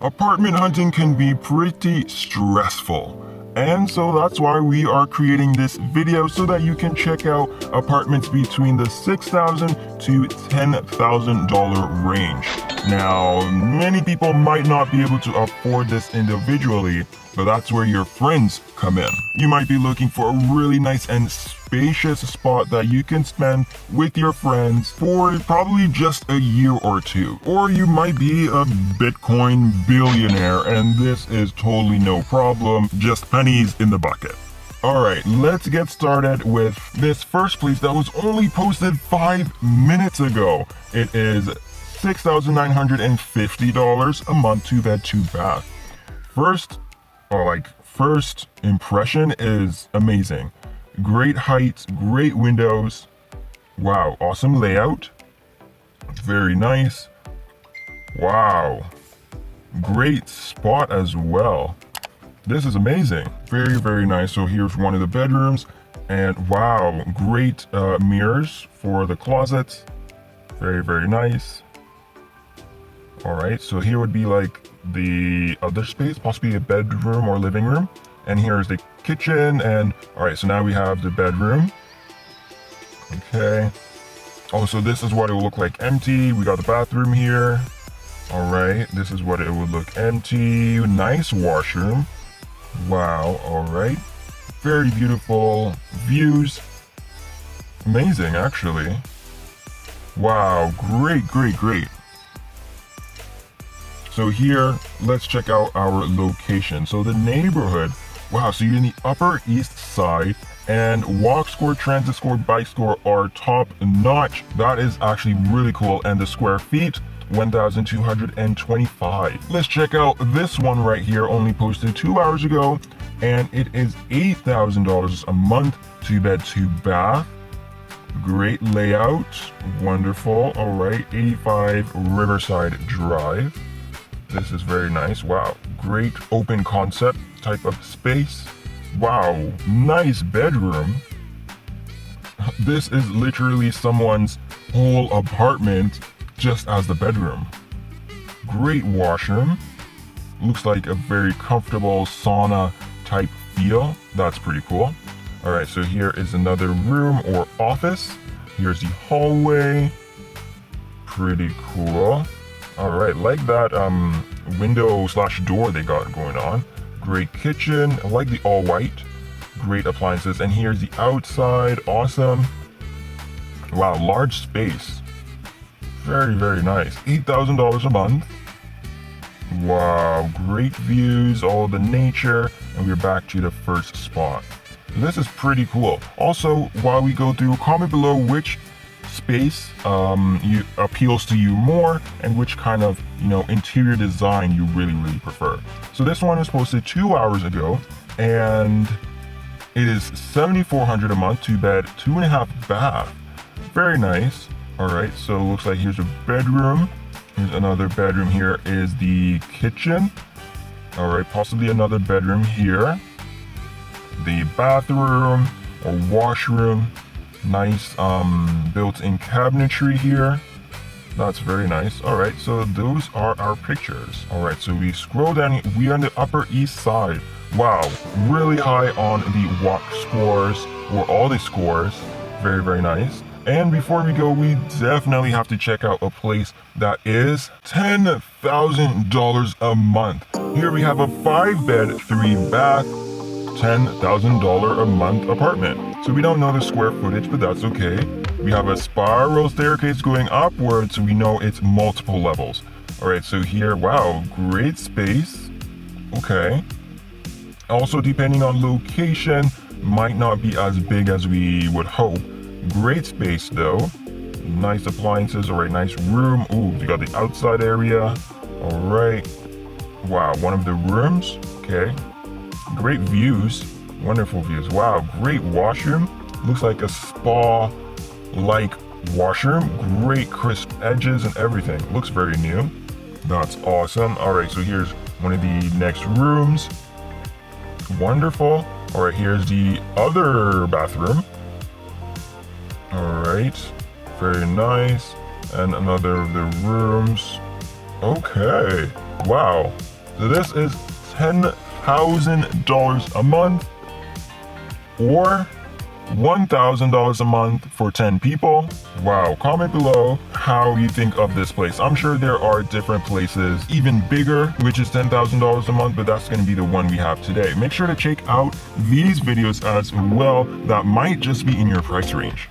Apartment hunting can be pretty stressful. And so that's why we are creating this video so that you can check out apartments between the $6,000 to $10,000 range. Now, many people might not be able to afford this individually, but that's where your friends come in. You might be looking for a really nice and spacious spot that you can spend with your friends for probably just a year or two. Or you might be a Bitcoin billionaire and this is totally no problem, just pennies in the bucket. Alright, let's get started with this first place that was only posted 5 minutes ago. It is $6,950 a month, 2 bed, 2 bath. First impression is amazing. Great heights, great windows. Wow, awesome layout. Very nice. Wow. Great spot as well. This is amazing. Very, very nice. So here's one of the bedrooms. And wow, great mirrors for the closets. Very, very nice. Alright, so here would be like the other space, possibly a bedroom or living room. And here's the kitchen. And alright, so now we have the bedroom. Okay. Oh, so this is what it will look like empty. We got the bathroom here. Alright, this is what it would look empty. Nice washroom. Wow, alright. Very beautiful views. Amazing, actually. Wow, great, great, great. So here, let's check out our location. So the neighborhood, wow, so you're in the Upper East Side, and walk score, transit score, bike score are top notch. That is actually really cool. And the square feet, 1,225. Let's check out this one right here, only posted 2 hours ago, and it is $8,000 a month, 2 bed, 2 bath. Great layout, wonderful. All right, 85 Riverside Drive. This is very nice. Wow, great open concept type of space. Wow, nice bedroom. This is literally someone's whole apartment just as the bedroom. Great washroom. Looks like a very comfortable sauna type feel. That's pretty cool. All right, so here is another room or office. Here's the hallway. Pretty cool. All right, like that window slash door they got going on. Great kitchen. I like the all white. Great appliances. And here's the outside. Awesome. Wow, large space. Very, very nice. $8,000 a month. Wow, great views, all the nature, and we're back to the first spot. This is pretty cool. Also, while we go through, comment below which space appeals to you more and which kind of interior design you really prefer. So this one was posted 2 hours ago, and it is $7,400 a month, 2 bed, 2.5 bath. Very nice. All right, so it looks like here's a bedroom. Here's another bedroom. Here is the kitchen. All right, possibly another bedroom here. The bathroom or washroom. Nice built-in cabinetry here. That's very nice. All right, so those are our pictures. All right, so we scroll down. We are on the Upper East Side. Wow, really high on the walk scores, or all the scores. Very, very nice. And before we go, we definitely have to check out a place that is $10,000 a month. Here we have a 5 bed, 3 bath, $10,000 a month apartment. So we don't know the square footage, but that's okay. We have a spiral staircase going upwards, so we know it's multiple levels. All right, so here, wow, great space. Okay. Also, depending on location, might not be as big as we would hope. Great space though. Nice appliances. All right, nice room. Ooh, we got the outside area. All right. Wow, one of the rooms. Okay. Great views. Wonderful views. Wow, great washroom. Looks like a spa-like washroom. Great crisp edges and everything. Looks very new. That's awesome. All right, so here's one of the next rooms. Wonderful. All right, here's the other bathroom. All right, very nice. And another of the rooms. Okay, wow, So this is $10,000 a month, or $1,000 a month for 10 people. Wow, comment below how you think of this place. I'm sure there are different places even bigger, which is $10,000 a month, but that's going to be the one we have today. Make sure to check out these videos as well that might just be in your price range.